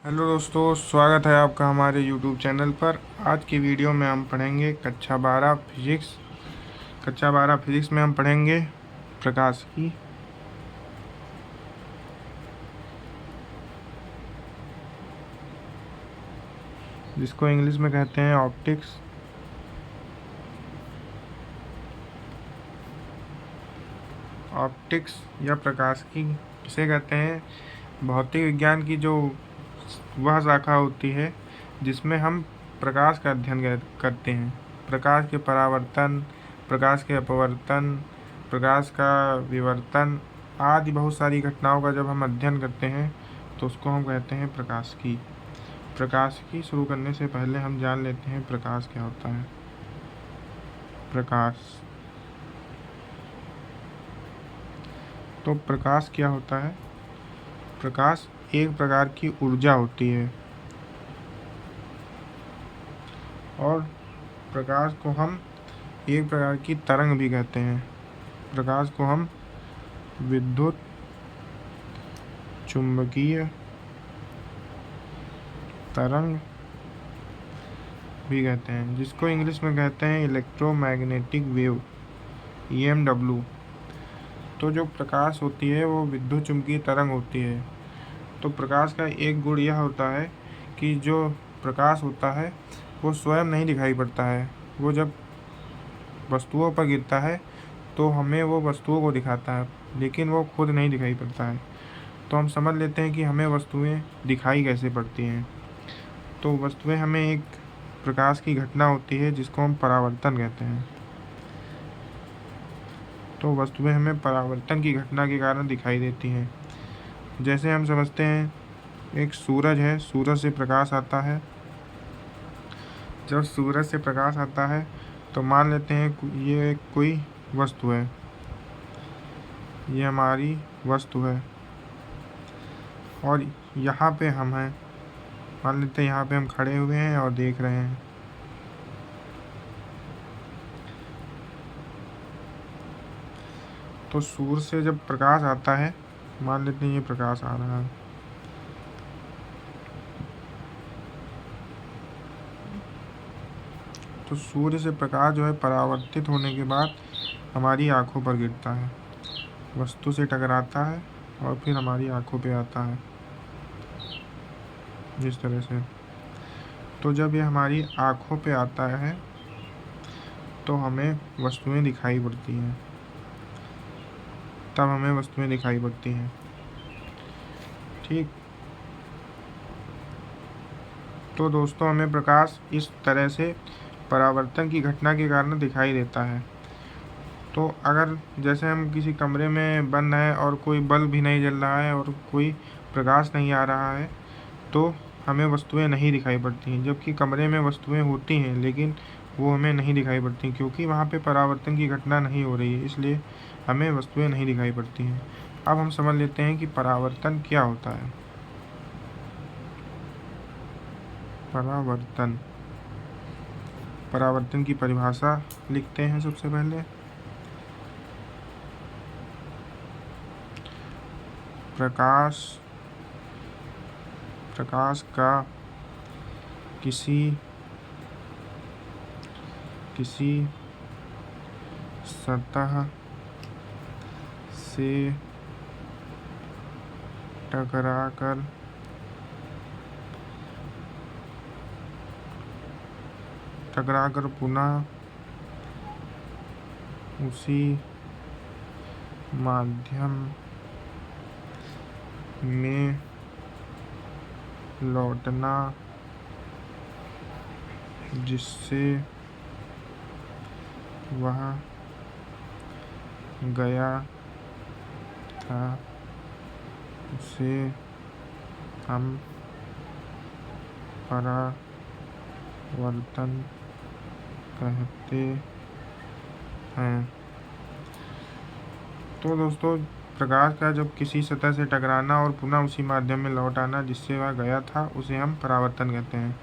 Hello दोस्तों, स्वागत है आपका हमारे यूट्यूब चैनल पर। आज की वीडियो में हम पढ़ेंगे कक्षा 12 फिजिक्स में हम पढ़ेंगे प्रकाश की, जिसको इंग्लिश में कहते हैं ऑप्टिक्स। ऑप्टिक्स या प्रकाश की इसे कहते हैं भौतिक विज्ञान की जो वह शाखा होती है जिसमें हम प्रकाश का अध्ययन करते हैं। प्रकाश के परावर्तन, प्रकाश के अपवर्तन, प्रकाश का विवर्तन आदि बहुत सारी घटनाओं का जब हम अध्ययन करते हैं तो उसको हम कहते हैं प्रकाश की। प्रकाश की शुरू करने से पहले हम जान लेते हैं प्रकाश क्या होता है। प्रकाश तो प्रकाश क्या होता है? प्रकाश एक प्रकार की ऊर्जा होती है और प्रकाश को हम एक प्रकार की तरंग भी कहते हैं। प्रकाश को हम विद्युत चुंबकीय तरंग भी कहते हैं, जिसको इंग्लिश में कहते हैं इलेक्ट्रोमैग्नेटिक वेव, EMW। तो जो प्रकाश होती है वो विद्युत चुंबकीय तरंग होती है। तो प्रकाश का एक गुण यह होता है कि जो प्रकाश होता है वो स्वयं नहीं दिखाई पड़ता है। वो जब वस्तुओं पर गिरता है तो हमें वो वस्तुओं को दिखाता है, लेकिन वो खुद नहीं दिखाई पड़ता है। तो हम समझ लेते हैं कि हमें वस्तुएं दिखाई कैसे पड़ती हैं। तो वस्तुएं हमें एक प्रकाश की घटना होती है जिसको हम परावर्तन कहते हैं। तो वस्तुएं हमें परावर्तन की घटना के कारण दिखाई देती हैं। जैसे हम समझते हैं एक सूरज है, सूरज से प्रकाश आता है। जब सूरज से प्रकाश आता है तो मान लेते हैं ये कोई वस्तु है, ये हमारी वस्तु है और यहाँ पे हम हैं। मान लेते हैं यहाँ पे हम खड़े हुए हैं और देख रहे हैं। तो सूर्य से जब प्रकाश आता है, मान लेते हैं ये प्रकाश आ रहा है, तो सूर्य से प्रकाश जो है परावर्तित होने के बाद हमारी आँखों पर गिरता है, वस्तु से टकराता है और फिर हमारी आँखों पे आता है, जिस तरह से। तो जब ये हमारी आँखों पे आता है तो हमें वस्तुएं दिखाई पड़ती हैं, तब हमें वस्तुएं दिखाई पड़ती हैं। ठीक। तो दोस्तों, हमें प्रकाश इस तरह से परावर्तन की घटना के कारण दिखाई देता है। तो अगर जैसे हम किसी कमरे में बंद हैं और कोई बल्ब भी नहीं जल रहा है और कोई प्रकाश नहीं आ रहा है तो हमें वस्तुएं नहीं दिखाई पड़ती हैं, जबकि कमरे में वस्तुएं होती हैं लेकिन वो हमें नहीं दिखाई पड़ती क्योंकि वहाँ पे परावर्तन की घटना नहीं हो रही है, इसलिए हमें वस्तुएं नहीं दिखाई पड़ती हैं। अब हम समझ लेते हैं कि परावर्तन क्या होता है। परावर्तन की परिभाषा लिखते हैं सबसे पहले। प्रकाश का किसी सतह से टकराकर पुनः उसी माध्यम में लौटना जिससे वह गया था, उसे हम परावर्तन कहते हैं। तो दोस्तों, प्रकाश का जब किसी सतह से टकराना और पुनः उसी माध्यम में लौट आना जिससे वह गया था उसे हम परावर्तन कहते हैं।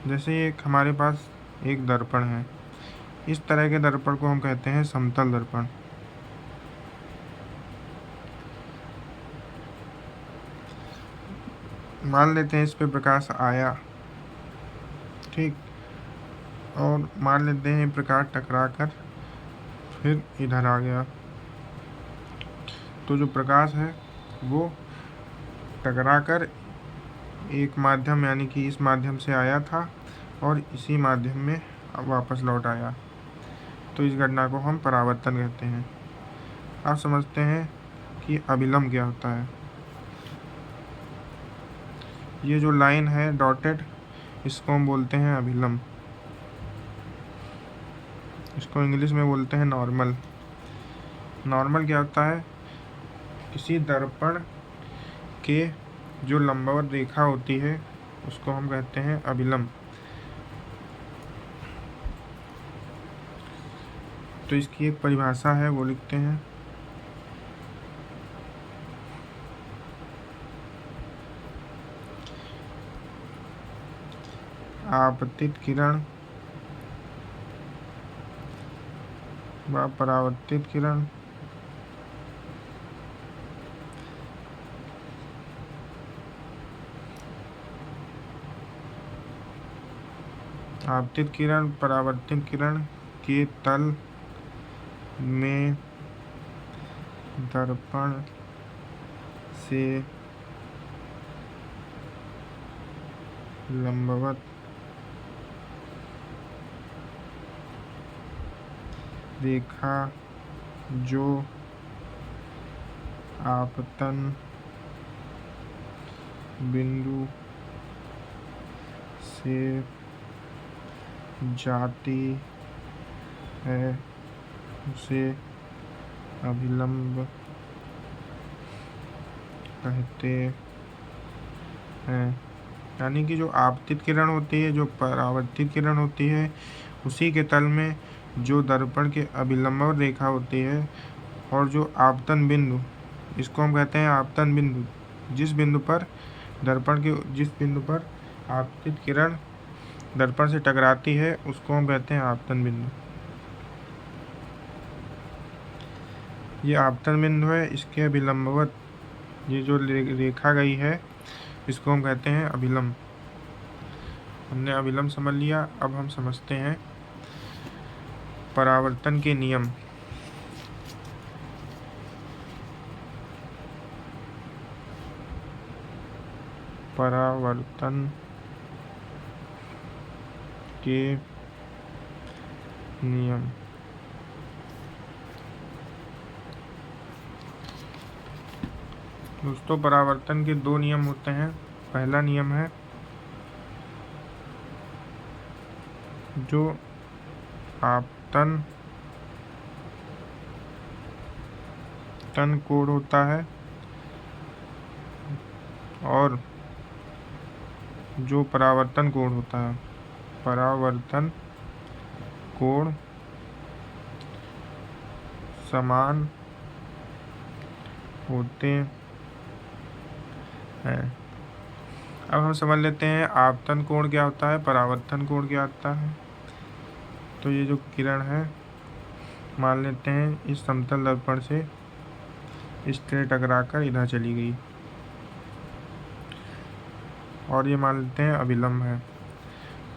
जैसे एक हमारे पास एक दर्पण है, इस तरह के दर्पण को हम कहते हैं समतल दर्पण। मान लेते हैं इस पे प्रकाश आया, ठीक, और मान लेते हैं प्रकाश टकरा कर फिर इधर आ गया। तो जो प्रकाश है वो टकरा कर एक माध्यम यानी कि इस माध्यम से आया था और इसी माध्यम में अब वापस लौट आया। तो इस घटना को हम परावर्तन कहते हैं। आप समझते हैं कि अभिलंब क्या होता है। ये जो लाइन है डॉटेड, इसको हम बोलते हैं अभिलंब। इसको इंग्लिश में बोलते हैं नॉर्मल। नॉर्मल क्या होता है? किसी दर्पण के जो लंबवत रेखा होती है उसको हम कहते हैं अभिलंब। तो इसकी एक परिभाषा है, वो लिखते हैं। आपतित किरण व परावर्तित किरण आपतित किरण परावर्तित किरण के तल में दर्पण से लंबवत रेखा जो आपतन बिंदु से जाती है उसे अभिलंब कहते हैं। यानी कि जो आपतित किरण होती है, जो परावर्तित किरण होती है, उसी के तल में जो दर्पण के अभिलंब रेखा होती है और जो आपतन बिंदु, इसको हम कहते हैं आपतन बिंदु। जिस बिंदु पर जिस बिंदु पर आपतित किरण दर्पण से टकराती है उसको हम कहते हैं आपतन बिंदु। ये आपतन बिंदु है, इसके अभिलंबवत ये जो रेखा गई है इसको हम कहते हैं अभिलंब। हमने अभिलंब समझ लिया। अब हम समझते हैं परावर्तन के नियम। परावर्तन के नियम। दोस्तों, परावर्तन के दो नियम होते हैं। पहला नियम है जो आपतन कोण होता है और जो परावर्तन कोण होता है, परावर्तन कोण समान होते हैं। अब हम समझ लेते हैं आपतन कोण क्या होता है, परावर्तन कोण क्या होता है। तो ये जो किरण है, मान लेते हैं इस समतल दर्पण से इस तरह टकरा कर इधर चली गई और ये मान लेते हैं अभिलंब है।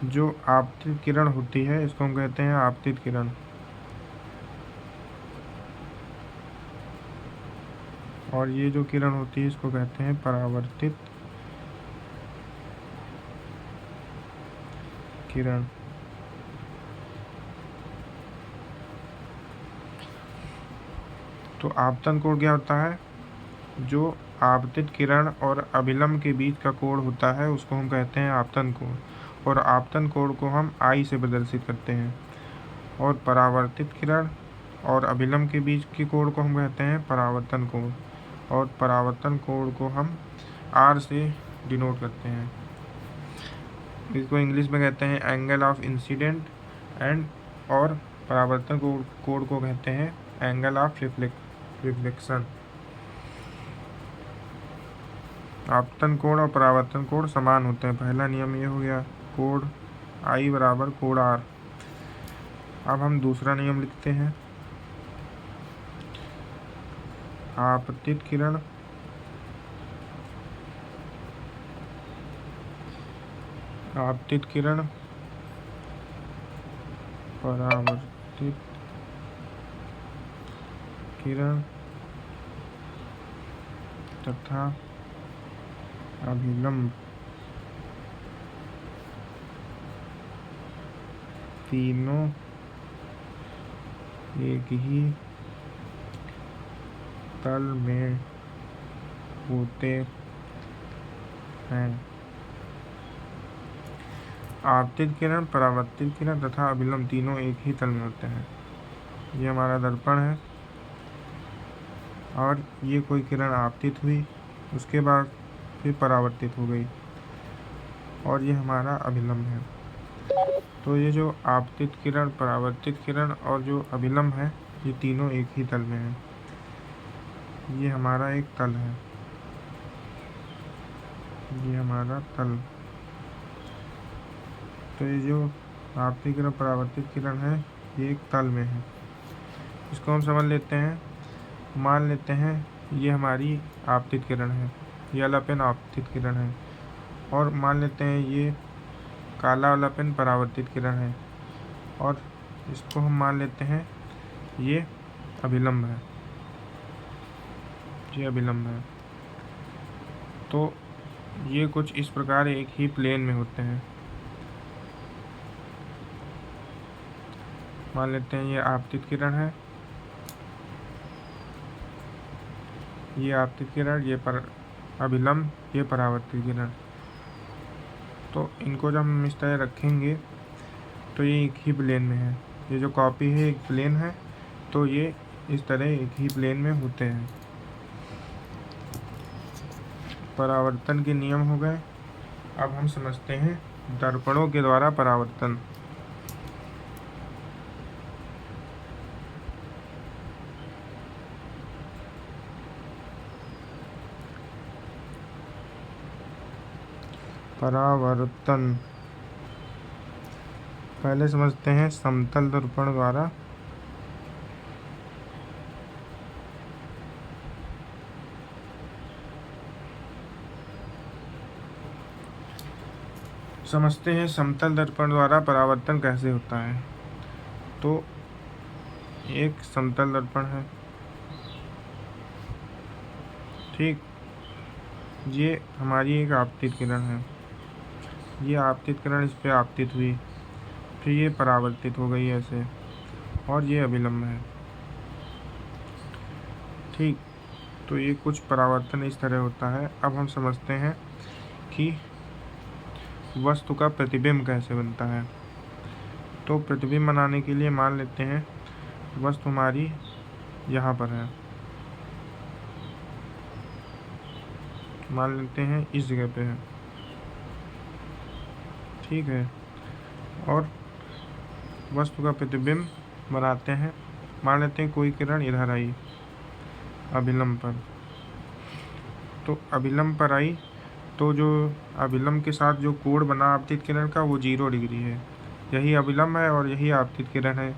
जो आपतित किरण होती है इसको हम कहते हैं आपतित किरण, और ये जो किरण होती है इसको कहते हैं परावर्तित किरण। तो आपतन कोण क्या होता है? जो आपतित किरण और अभिलंब के बीच का कोण होता है उसको हम कहते हैं आपतन कोण, और आपतन कोण को हम I से प्रदर्शित करते हैं। और परावर्तित किरण और अभिलंब के बीच के कोण को हम कहते हैं परावर्तन कोण, और परावर्तन कोण को हम R से डिनोट करते हैं। इसको इंग्लिश में कहते हैं एंगल ऑफ इंसिडेंट एंड, और परावर्तन कोण को कहते हैं एंगल ऑफ रिफ्लेक्शन। आपतन कोण और परावर्तन कोण समान होते हैं। पहला नियम ये हो गया, कोण I बराबर कोण R। अब हम दूसरा नियम लिखते हैं, आपतित किरण आपतित किरण, परावर्तित किरण तथा अभिलंब तीनों एक ही तल में होते हैं। आपतित किरण, परावर्तित किरण तथा अभिलंब तीनों एक ही तल में होते हैं। ये हमारा दर्पण है और ये कोई किरण आपतित हुई, उसके बाद फिर परावर्तित हो गई, और ये हमारा अभिलंब है। तो ये जो आपतित किरण, परावर्तित किरण और जो अभिलंब है, ये तीनों एक ही तल में है। ये हमारा एक तल है, ये हमारा तल। तो ये जो आपतित किरण, परावर्तित किरण है, ये एक तल में है। इसको हम समझ लेते हैं। मान लेते हैं ये हमारी आपतित किरण है, ये वाला पेन आपतित किरण है, और मान लेते हैं ये काला वाला पेन परावर्तित किरण है, और इसको हम मान लेते हैं ये अभिलंब है, ये अभिलंब है। तो ये कुछ इस प्रकार एक ही प्लेन में होते हैं। मान लेते हैं ये आपतित किरण है, ये आपतित किरण, ये अभिलंब, ये परावर्तित किरण। तो इनको जब हम इस तरह रखेंगे तो ये एक ही प्लेन में है। ये जो कॉपी है एक प्लेन है, तो ये इस तरह एक ही प्लेन में होते हैं। परावर्तन के नियम हो गए। अब हम समझते हैं दर्पणों के द्वारा परावर्तन। परावर्तन पहले समझते हैं समतल दर्पण द्वारा समतल दर्पण द्वारा परावर्तन कैसे होता है। तो एक समतल दर्पण है, ठीक, ये हमारी एक आपतित किरण है, ये आपतित किरण इस पे आपतित हुई, फिर ये परावर्तित हो गई ऐसे, और ये अभिलंब है, ठीक। तो ये कुछ परावर्तन इस तरह होता है। अब हम समझते हैं कि वस्तु का प्रतिबिंब कैसे बनता है। तो प्रतिबिंब बनाने के लिए मान लेते हैं वस्तु हमारी यहाँ पर है, मान लेते हैं इस जगह पे है, ठीक है, और वस्तु का प्रतिबिंब बनाते हैं। मान लेते हैं कोई किरण इधर आई अभिलंब पर, तो अभिलंब पर आई, तो जो अभिलंब के साथ जो कोण बना आपतित किरण का वो 0 डिग्री है। यही अभिलंब है और यही आपतित किरण है,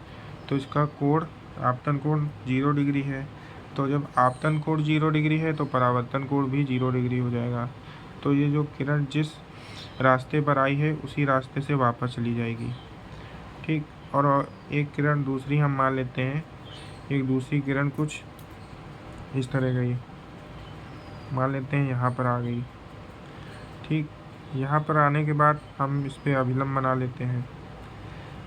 तो इसका कोण, आपतन कोण 0 डिग्री है। तो जब आपतन कोण 0 डिग्री है तो परावर्तन कोण भी 0 डिग्री हो जाएगा। तो ये जो किरण जिस रास्ते पर आई है उसी रास्ते से वापस चली जाएगी, ठीक। और एक किरण दूसरी हम मान लेते हैं, एक दूसरी किरण कुछ इस तरह गई, मान लेते हैं यहाँ पर आ गई, ठीक। यहाँ पर आने के बाद हम इस पर अभिलंब बना लेते हैं।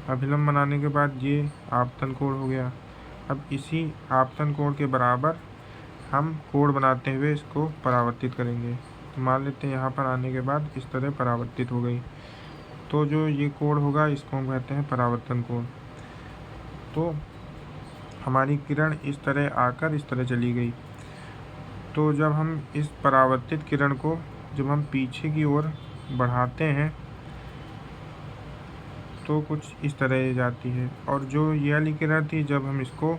अभिलंब बनाने के बाद ये आपतन कोण हो गया। अब इसी आपतन कोण के बराबर हम कोण बनाते हुए इसको परावर्तित करेंगे। तो मान लेते हैं यहाँ पर आने के बाद इस तरह परावर्तित हो गई, तो जो ये कोण होगा इसको हम कहते हैं परावर्तन कोण। तो हमारी किरण इस तरह आकर इस तरह चली गई। तो जब हम इस परावर्तित किरण को जब हम पीछे की ओर बढ़ाते हैं तो कुछ इस तरह जाती है, और जो ये वाली किरण थी जब हम इसको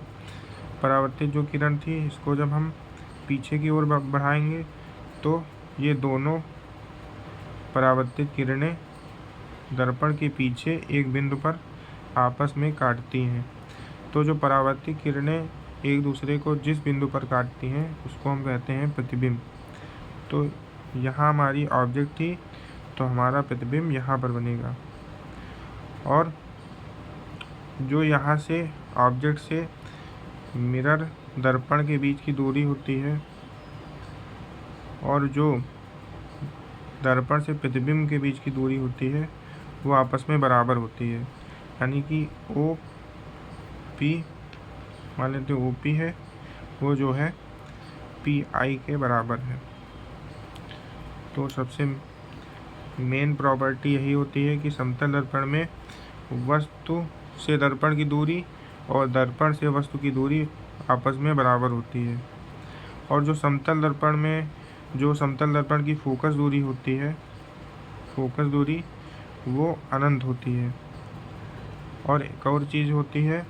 परावर्तित जो किरण थी इसको जब हम पीछे की ओर बढ़ाएंगे तो ये दोनों परावर्तित किरणें दर्पण के पीछे एक बिंदु पर आपस में काटती हैं। तो जो परावर्तित किरणें एक दूसरे को जिस बिंदु पर काटती हैं उसको हम कहते हैं प्रतिबिंब। तो यहाँ हमारी ऑब्जेक्ट थी, तो हमारा प्रतिबिंब यहाँ पर बनेगा। और जो यहाँ से ऑब्जेक्ट से मिरर दर्पण के बीच की दूरी होती है और जो दर्पण से प्रतिबिंब के बीच की दूरी होती है वो आपस में बराबर होती है, यानी कि ओ पी मान लेते ओ पी है वो जो है पी आई के बराबर है। तो सबसे मेन प्रॉपर्टी यही होती है कि समतल दर्पण में वस्तु से दर्पण की दूरी और दर्पण से वस्तु की दूरी आपस में बराबर होती है। और जो समतल दर्पण की फोकस दूरी होती है, फोकस दूरी वो अनंत होती है। और एक और चीज़ होती है,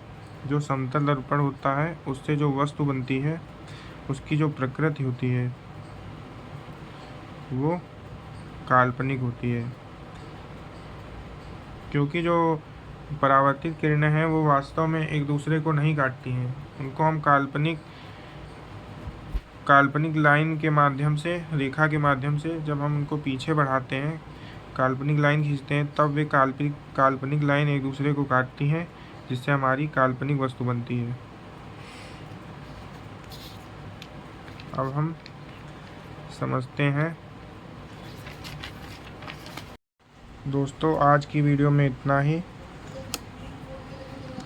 जो समतल दर्पण होता है उससे जो वस्तु बनती है उसकी जो प्रकृति होती है वो काल्पनिक होती है, क्योंकि जो परावर्तित किरणें हैं वो वास्तव में एक दूसरे को नहीं काटती हैं। उनको हम काल्पनिक लाइन के माध्यम से, रेखा के माध्यम से जब हम उनको पीछे बढ़ाते हैं, काल्पनिक लाइन खींचते हैं, तब वे काल्पनिक लाइन एक दूसरे को काटती हैं, जिससे हमारी काल्पनिक वस्तु बनती है। अब हम समझते हैं। दोस्तों, आज की वीडियो में इतना ही।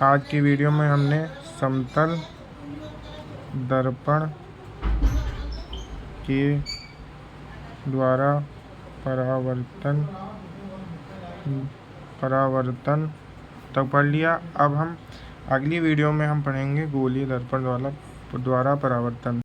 आज की वीडियो में हमने समतल दर्पण के द्वारा परावर्तन तक पढ़ लिया। अब हम अगली वीडियो में हम पढ़ेंगे गोलीय दर्पण द्वारा परावर्तन।